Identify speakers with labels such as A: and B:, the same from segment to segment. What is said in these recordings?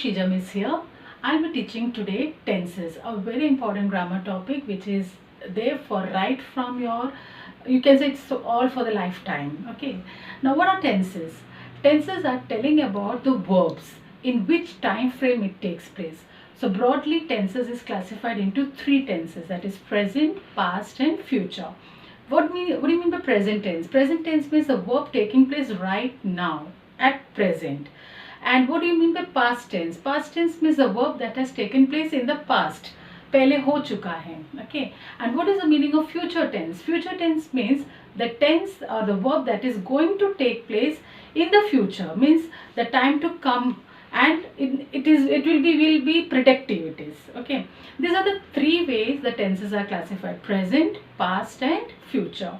A: Shijam is here. I'll be teaching today tenses, a very important grammar topic which is there for right from your, you can say it's all for the lifetime. Okay. Now what are tenses? Tenses are telling about the verbs, in which time frame it takes place. So broadly, tenses is classified into three tenses, that is present, past and future. What do you mean by present tense? Present tense means a verb taking place right now, at present. And what do you mean by past tense? Past tense means a verb that has taken place in the past. पहले हो चुका है. Okay. And what is the meaning of future tense? Future tense means the tense or the verb that is going to take place in the future. Means the time to come, and it will be predictive. It is okay. These are the three ways the tenses are classified: present, past and future.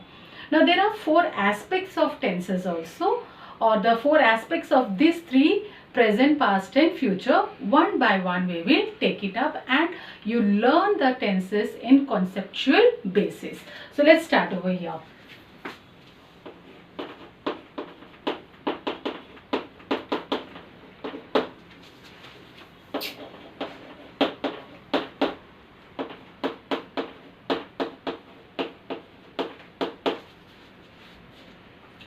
A: Now there are four aspects of tenses also, or the four aspects of these three: present, past and future. One by one we will take it up and you learn the tenses in conceptual basis. So let's start over here.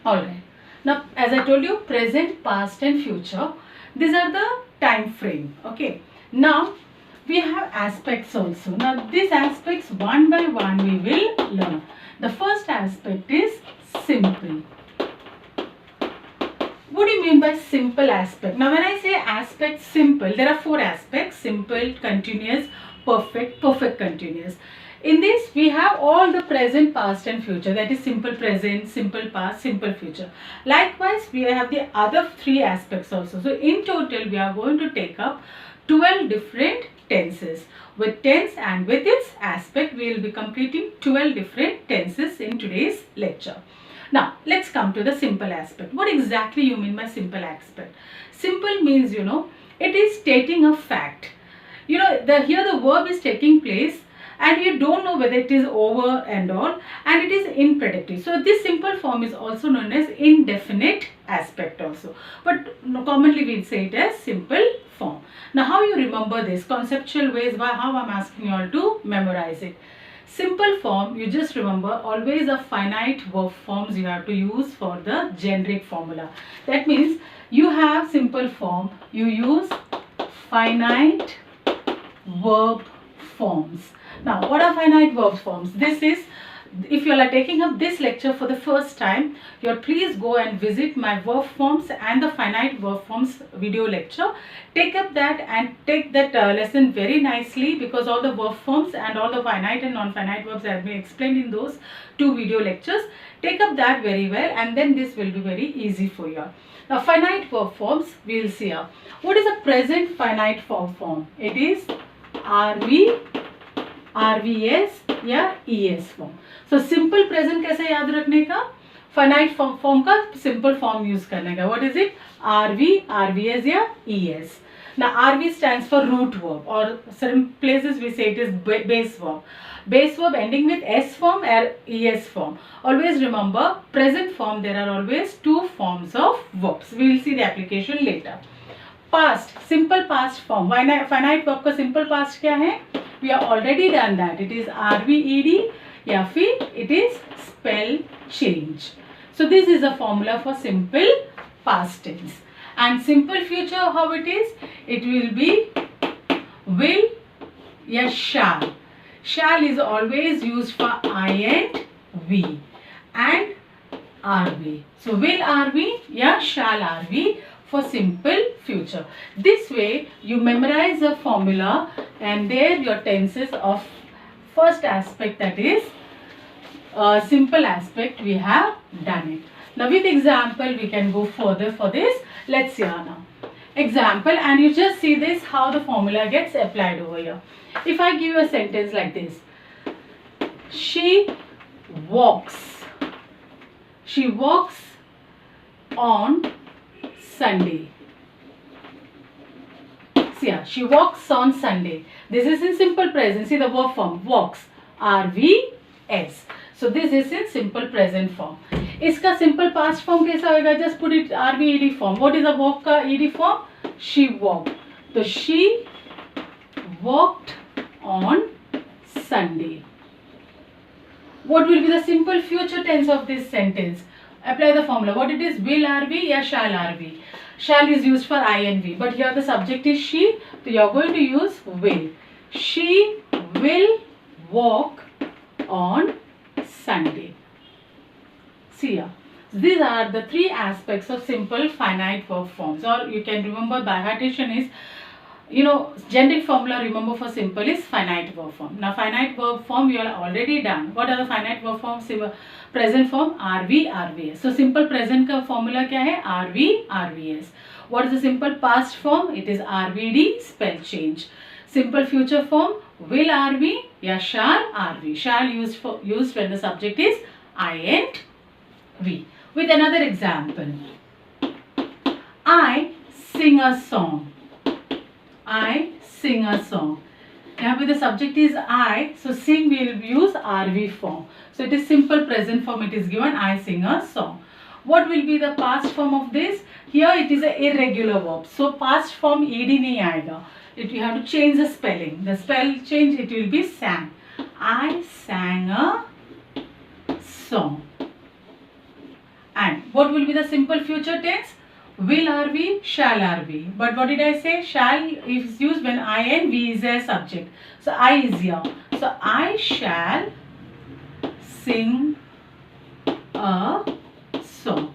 A: Alright. Now as I told you, present, past and future, these are the time frame. Okay. Now we have aspects also. Now these aspects one by one we will learn. The first aspect is simple. What do you mean by simple aspect? Now when I say aspect simple, there are four aspects: simple, continuous, perfect, perfect continuous. In this we have all the present, past and future, that is simple present, simple past, simple future. Likewise we have the other three aspects also. So in total we are going to take up 12 different tenses. With tense and with its aspect we will be completing 12 different tenses in today's lecture. Now let's come to the simple aspect. What exactly you mean by simple aspect? Simple means, it is stating a fact. Here the verb is taking place and you don't know whether it is over and all, and it is imperative. So this simple form is also known as indefinite aspect also, but commonly we say it as simple form. Now how you remember this? Conceptual ways, how I'm asking you all to memorize it. Simple form, you just remember always a finite verb forms you have to use for the generic formula. That means you have simple form, you use finite verb forms. Now what are finite verb forms? This is, if you are taking up this lecture for the first time, please go and visit my verb forms and the finite verb forms video lecture. Take up that and take that lesson very nicely, because all the verb forms and all the finite and non-finite verbs have been explained in those two video lectures. Take up that very well, and then this will be very easy for you. Now finite verb forms we will see here. What is a present finite form? It is RV, RVS या ES form. So simple present कैसे याद रखने का? Finite form का simple form use करने का. What is it? RV, RVS या ES. Now RV stands for root verb, or certain places we say it is base verb. Base verb ending with S form or ES form. Always remember, present form there are always two forms of verbs. We will see the application later. Past, simple past form. Finite verb का simple past क्या है? We have already done that. It is RVED या फिर it is spell change. So this is a formula for simple past tense. And simple future, how it is? It will be will या shall. Shall is always used for I and we and RV. So will RV या shall RV for simple future. This way you memorize the formula, and there your tenses of first aspect, that is simple aspect, we have done it. Now with example we can go further for this. Let's see now. Example, and you just see this how the formula gets applied over here. If I give you a sentence like this: she walks on Sunday. See here, she walks on Sunday. This is in simple present. See the verb form, walks, RVS. So this is in simple present form. इसका simple past form कैसा होगा? Just put it RVED form. What is the verb का ED form? She walked. So she walked on Sunday. What will be the simple future tense of this sentence? Apply the formula. What it is? Will are we या shall are we? Shall is used for I and we. But here the subject is she. So you are going to use will. She will walk on Sunday. See here. These are the three aspects of simple finite verb forms. Or you can remember by heartation is, generic formula remember for simple is finite verb form. Now finite verb form you are already done. What are the finite verb forms? Present form RV, RVS. So simple present का formula क्या है? RV, RVS. What is the simple past form? It is RVD, spell change. Simple future form will RV या shall RV. Shall used when the subject is I and we. With another example, I sing a song. I sing a song. Now with the subject is I, so sing we will use RV form. So it is simple present form, it is given I sing a song. What will be the past form of this? Here it is an irregular verb. So past form ED nahi aayega. You have to change the spelling. The spell change, it will be sang. I sang a song. And what will be the simple future tense? Will are we, shall are we. But what did I say? Shall is used when I and we is a subject. So I is here. So I shall sing a song.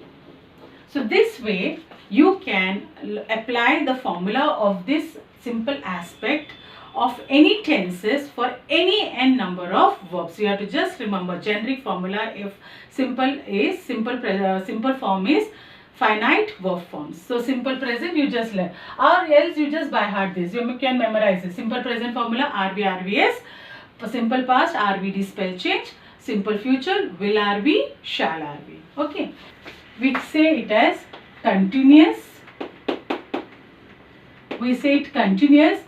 A: So this way you can apply the formula of this simple aspect of any tenses for any n number of verbs. You have to just remember generic formula. If simple form is finite verb forms. So simple present you just learn, or else you just by heart this. You can memorize it. Simple present formula RV, RVS. For simple past RVD spell change. Simple future will RV, shall RV. Okay. We say it as continuous. We say it continuous,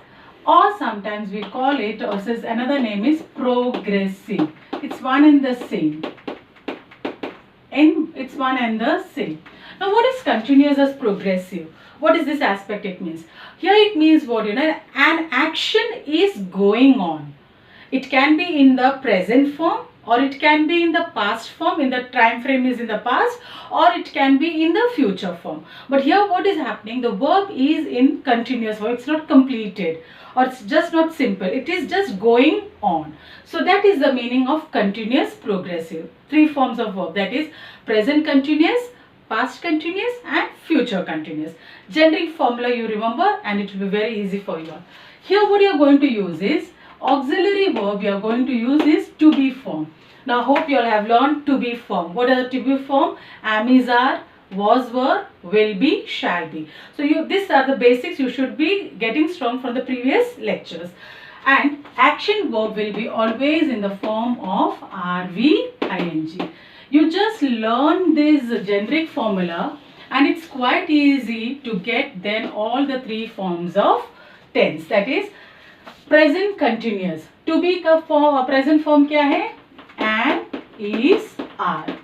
A: or sometimes we call it, or says another name is progressive. It's one and the same. It's one and the same. Now what is continuous as progressive? What is this aspect it means? Here it means what? An action is going on. It can be in the present form, or it can be in the past form, in the time frame is in the past, or it can be in the future form. But here what is happening? The verb is in continuous form. It's not completed, or it's just not simple. It is just going on. So that is the meaning of continuous progressive. Three forms of verb, that is present continuous, past continuous and future continuous. Generic formula you remember, and it will be very easy for you. Here what you are going to use is auxiliary verb. You are going to use is to be form. Now hope you all have learned to be form. What are the to be form? Am, is, are, was, were, will be, shall be. So these are the basics you should be getting strong from the previous lectures. And action verb will be always in the form of RV, ing. You just learn this generic formula, and it's quite easy to get then all the three forms of tense. That is present continuous. To be का form, present form क्या है? Am, is, are.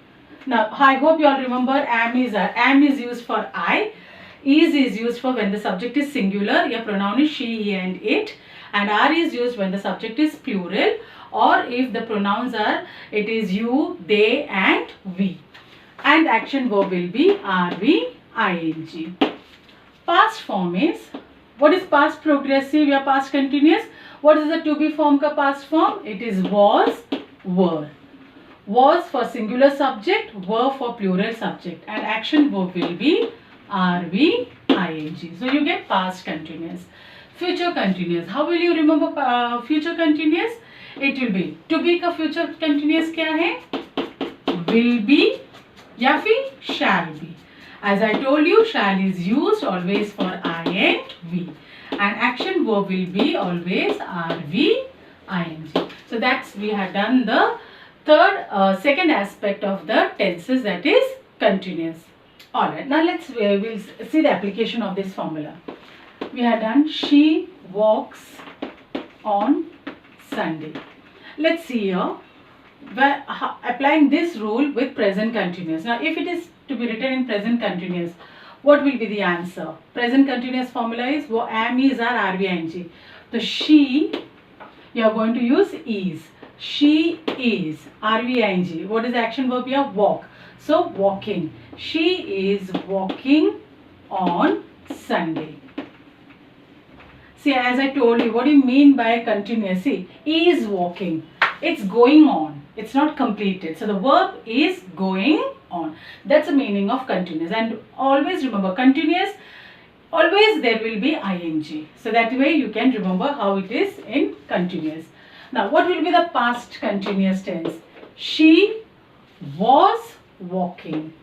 A: Now I hope you all remember am, is, are. Am is used for I. Is used for when the subject is singular. Your pronoun is she, he and it. And are is used when the subject is plural, or if the pronouns are, it is you, they and we. And action verb will be RV, ing. Past form is, what is past progressive or past continuous? What is the to be form ka past form? It is was, were. Was for singular subject, were for plural subject. And action verb will be RV, ing. So you get past continuous. Future continuous. How will you remember future continuous? It will be, to be का future continuous क्या है? Will be या फिर shall be. As I told you, shall is used always for I and we. And action verb will be always RV, ing. So that's, we have done the second aspect of the tenses, that is continuous. Alright, now we'll see the application of this formula. We have done she walks on Sunday. Let's see here, applying this rule with present continuous. Now if it is to be written in present continuous, What will be the answer? Present continuous formula is wo am, is, are, RVING. So she, you are going to use is. She is RVING. What is the action verb here? Walk. So walking. She is walking on Sunday. See, as I told you, what do you mean by continuous? See, is walking. It's going on. It's not completed. So the verb is going on. That's the meaning of continuous. And always remember, continuous, always there will be ing. So that way you can remember how it is in continuous. Now, what will be the past continuous tense? She was walking.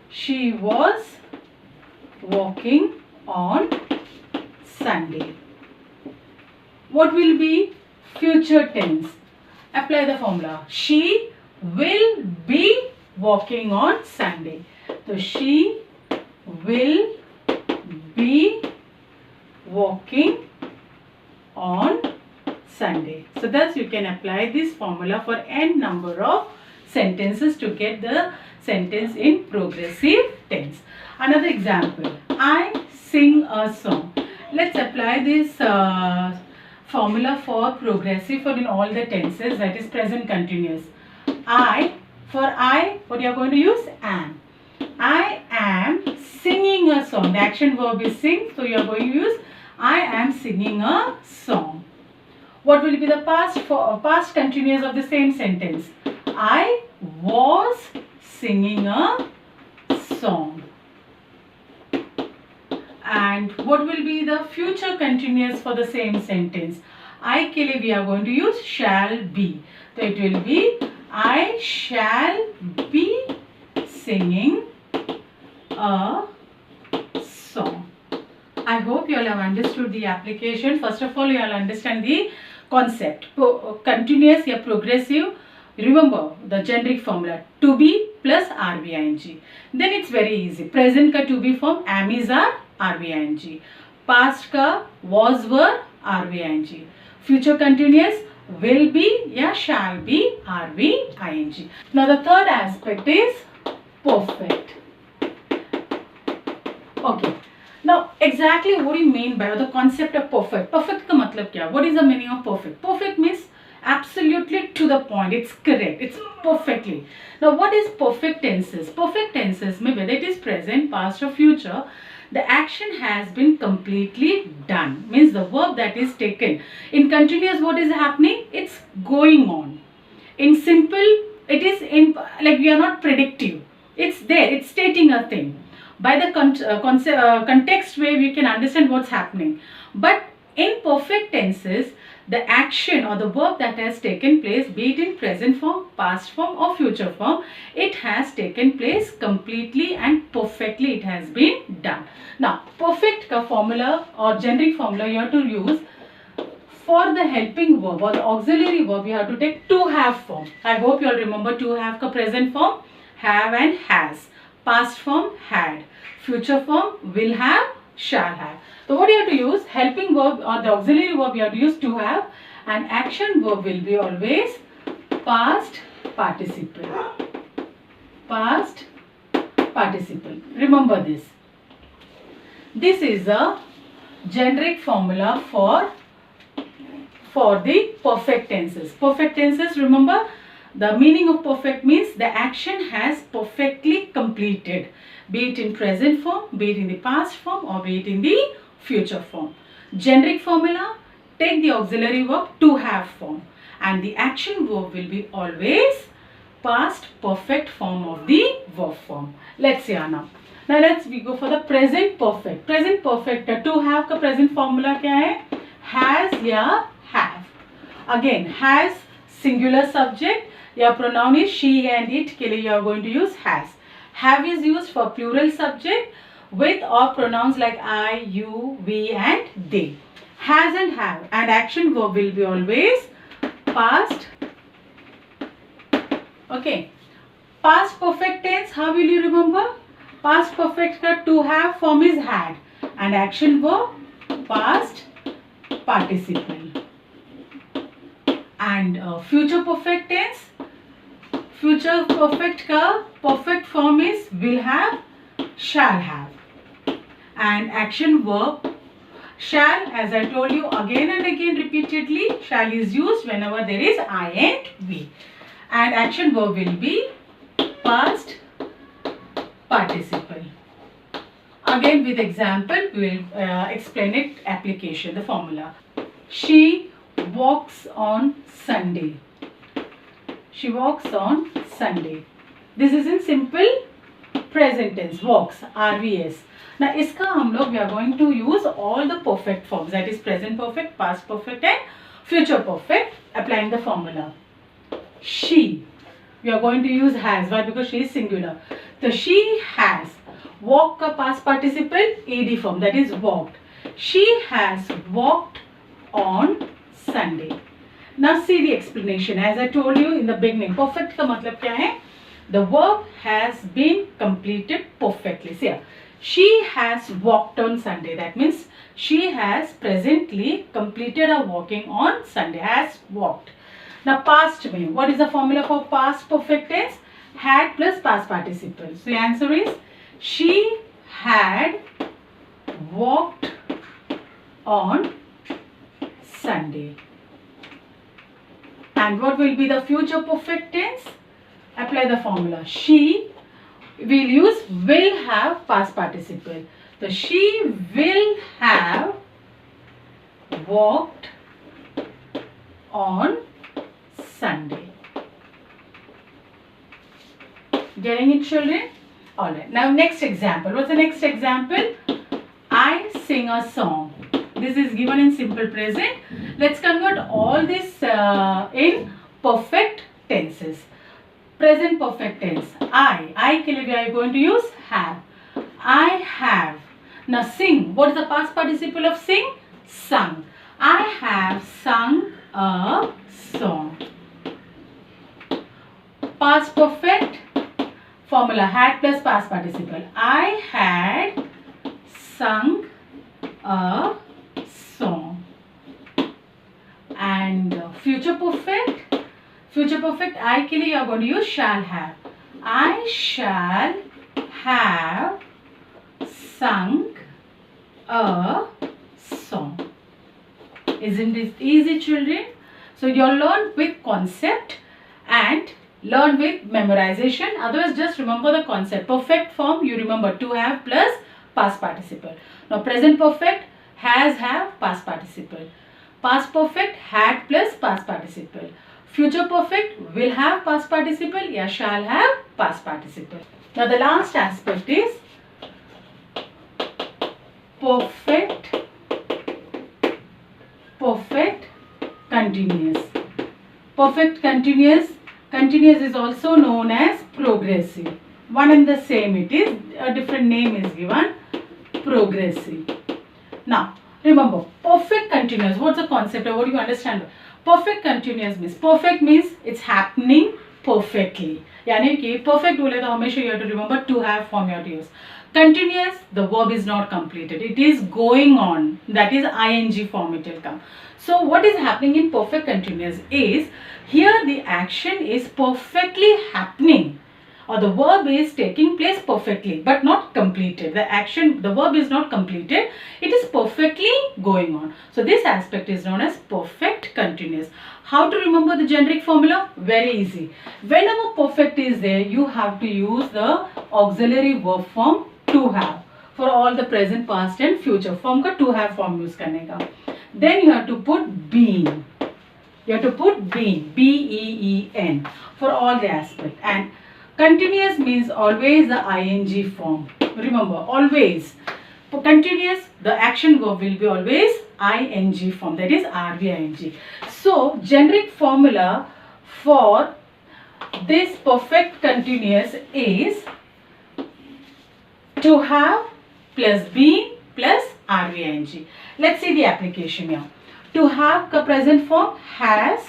A: She was walking on Sunday. What will be future tense? Apply the formula. She will be walking on Sunday. So she will be walking on Sunday. So thus you can apply this formula for n number of sentences to get the sentence in progressive tense. Another example. I sing a song. Let's apply this formula for progressive for in all the tenses, that is present continuous. What you are going to use? Am. I am singing a song. The action verb is sing. So you are going to use I am singing a song. What will be the past continuous of the same sentence? I was singing a song. And what will be the future continuous for the same sentence? I ke liye we are going to use shall be. So it will be I shall be singing a song. I hope you all have understood the application. First of all, you all understand the concept. Continuous or progressive. Remember the generic formula to be plus RVING. Then it's very easy. Present ka to be form am, is, are, RVING. Past ka was, were, RVING. Future continuous will be या shall be, RVING. Now the third aspect is perfect. Okay. Now exactly what do you mean by the concept of perfect? Perfect का मतलब क्या? What is the meaning of perfect? Perfect means absolutely to the point. It's correct. It's perfectly. Now what is perfect tenses? Perfect tenses mean whether it is present, past or future, the action has been completely done. Means the verb that is taken. In continuous, what is happening? It's going on. In simple, it is in like we are not predictive. It's there. It's stating a thing. By the context way, we can understand what's happening. But in perfect tenses, the action or the verb that has taken place, be it in present form, past form or future form, it has taken place completely and perfectly it has been done. Now, perfect ka formula or generic formula you have to use for the helping verb or the auxiliary verb. You have to take to have form. I hope you all remember to have ka present form, have and has. Past form, had. Future form, will have, shall have. So what you have to use? Helping verb or the auxiliary verb you have to use to have, and action verb will be always past participle. Past participle. Remember this. This is a generic formula for the perfect tenses. Perfect tenses, remember the meaning of perfect means the action has perfectly completed. Be it in present form, be it in the past form or be it in the future form. Generic formula, take the auxiliary verb to have form and the action verb will be always past perfect form of the verb form. Let's see now. Now we go for the present perfect. Present perfect to have का present formula क्या है? Has या have. Again, has singular subject. Your pronoun is she and it. के लिए you are going to use has. Have is used for plural subject with or pronouns like I, you, we and they. Has and have and action verb will be always past. Okay. Past perfect tense, how will you remember? Past perfect ka to have form is had and action verb past participle. And future perfect tense, future perfect ka perfect form is will have, shall have. And action verb shall, as I told you again and again repeatedly, shall is used whenever there is I and we. And action verb will be past participle. Again with example, we will explain it, application, the formula. She walks on Sunday. She walks on Sunday. This is in simple present tense, walks, RVS. Now, iska hum log, we are going to use all the perfect forms, that is present perfect, past perfect and future perfect, applying the formula. She, we are going to use has. Why? Because she is singular. So, she has. Walk ka past participle, AD form, that is walked. She has walked on Sunday. Now see the explanation. As I told you in the beginning, perfect ka matlab kya hai? The verb has been completed perfectly. See here, she has walked on Sunday. That means she has presently completed her walking on Sunday. Has walked. Now past mein, what is the formula for past perfect tense? Had plus past participle. So the answer is she had walked on Sunday. And what will be the future perfect tense? Apply the formula. She will use will have past participle. So she will have walked on Sunday. Getting it, children? Alright. Now next example. What's the next example? I sing a song. This is given in simple present. Let's convert all this in perfect tenses. Present perfect tense. I ke liye we are going to use have. I have. Now sing. What is the past participle of sing? Sung. I have sung a song. Past perfect formula, had plus past participle. I had sung a song. And future perfect, I ke liye you are going to use shall have. I shall have sung a song. Isn't this easy, children? So you'll learn with concept and learn with memorization. Otherwise, just remember the concept. Perfect form, you remember to have plus past participle. Now present perfect, has have past participle. Past perfect, had plus past participle. Future perfect, will have past participle, yeah, shall have past participle. Now the last aspect is perfect continuous. Perfect continuous is also known as progressive. One and the same it is, a different name is given, progressive. Now remember, perfect continuous, what's the concept or what do you understand? Perfect continuous means, perfect means it's happening perfectly. यानी कि perfect बोले तो हमेशा you have to remember to have form you have to use. Continuous, the verb is not completed, it is going on, that is ing form it will come. So what is happening in perfect continuous is, here the action is perfectly happening, or the verb is taking place perfectly but not completed. The action, the verb is not completed, it is perfectly going on. So this aspect is known as perfect continuous. How to remember the generic formula? Very easy. Whenever perfect is there, you have to use the auxiliary verb form to have for all the present, past and future. Form ka to have form use karne ka. Then you have to put been. You have to put been, B-E-E-N, for all the aspect. And continuous means always the ing form. Remember, always. For continuous, the action verb will be always ing form, that is RVING. So, generic formula for this perfect continuous is to have plus been plus RVING. Let's see the application here. To have ka present form has,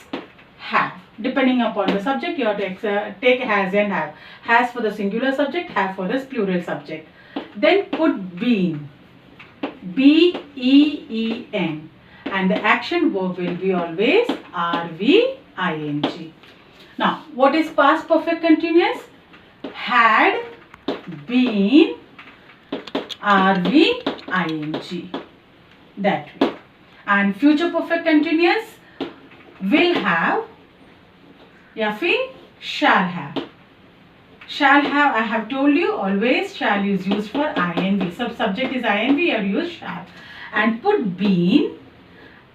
A: have. Depending upon the subject, you have to take has and have. Has for the singular subject, have for the plural subject. Then put been, B-E-E-N, and the action verb will be always RVING. Now, what is past perfect continuous? Had been RVING. ing. That way. And future perfect continuous will have या फिर shall have. Shall have, I have told you, always shall is used for ing. Subject is ing, you have used shall. And put been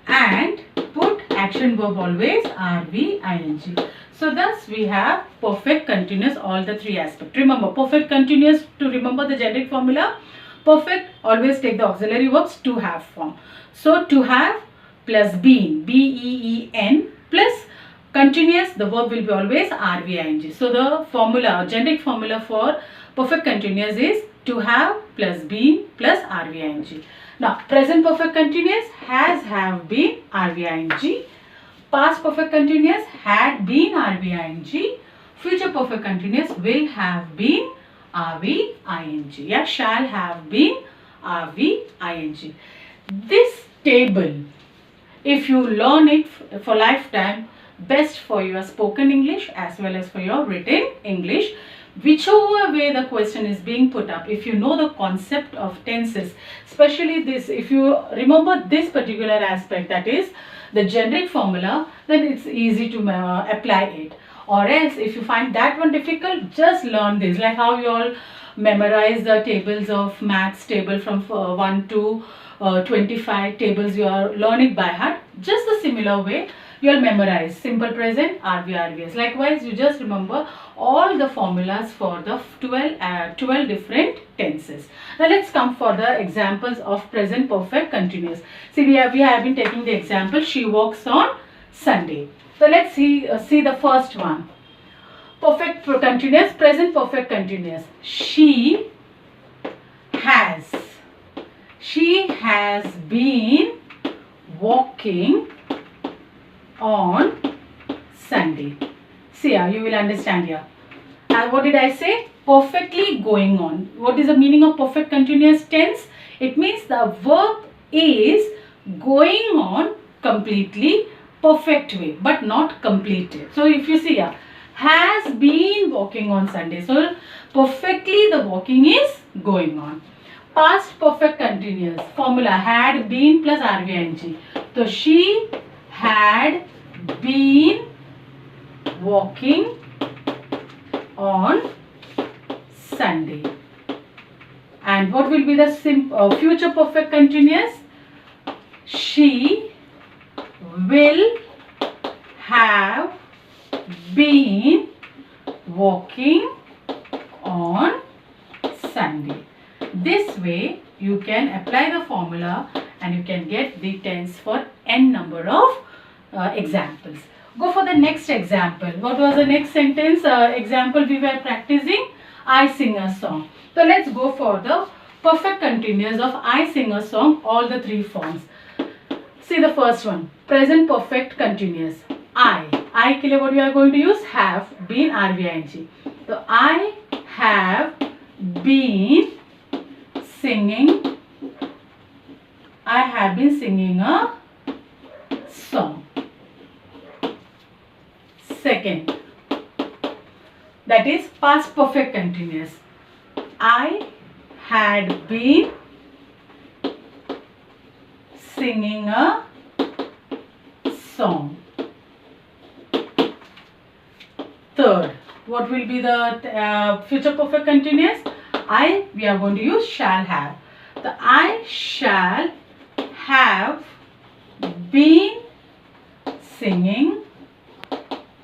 A: and put action verb always rv ing. So thus we have perfect continuous, all the three aspects. Remember, perfect continuous, to remember the generic formula, perfect always take the auxiliary verbs to have form. So to have plus been, been, plus continuous, the verb will be always rv ing. So the formula, generic formula for perfect continuous is to have plus been plus rv ing. Now present perfect continuous has, have, been, rv ing. Past perfect continuous had been rv ing. Future perfect continuous will have been rv ing. Yeah, shall have been rv ing. This table, if you learn it for lifetime, best for your spoken English as well as for your written English. Whichever way the question is being put up, if you know the concept of tenses, especially this, if you remember this particular aspect, that is the generic formula, then it's easy to apply it. Or else if you find that one difficult, just learn this, like how you all memorize the tables of maths table from 1 to 25 tables, you are learning by heart. Just the similar way you will memorize simple present, RV, RVS. Likewise, you just remember all the formulas for the 12 different tenses. Now let's come for the examples of present perfect continuous. See, we have been taking the example, she walks on Sunday. So let's see the first one. Perfect continuous, present perfect continuous. She has been walking on Sunday. See here, you will understand here. And what did I say? Perfectly going on. What is the meaning of perfect continuous tense? It means the verb is going on completely, perfect way, but not completed. So if you see here, has been walking on Sunday. So perfectly the walking is going on. Past perfect continuous formula, had been plus rv ing. So she had been walking on Sunday. And what will be the future perfect continuous? She will have been walking on Sunday. This way you can apply the formula and you can get the tense for n number of examples. Go for the next example. What was the next sentence example we were practicing? I sing a song. So let's go for the perfect continuous of I sing a song, all the three forms. See the first one, present perfect continuous. I ke liye what we are going to use? Have been rv ing. So I have been singing. I have been singing a song. Second, that is past perfect continuous. I had been singing a song. Third, what will be the future perfect continuous? We are going to use shall have. The I shall have been singing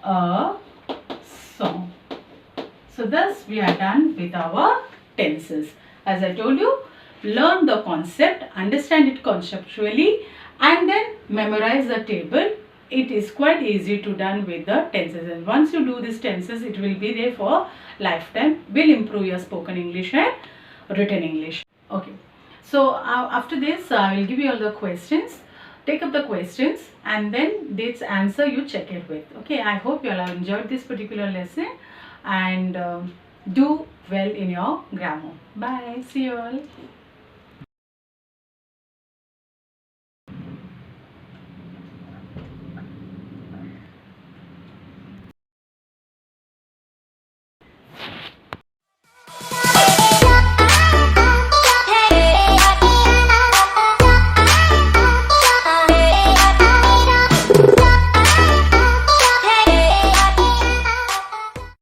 A: a song. So thus we are done with our tenses. As I told you, learn the concept, understand it conceptually, and then memorize the table. It is quite easy to done with the tenses, and once you do these tenses, it will be there for lifetime. Will improve your spoken English and written English. Okay, so after this I will give you all the questions. Take up the questions and then this answer you check it with. Okay, I hope you all have enjoyed this particular lesson and do well in your grammar. Bye, see you all.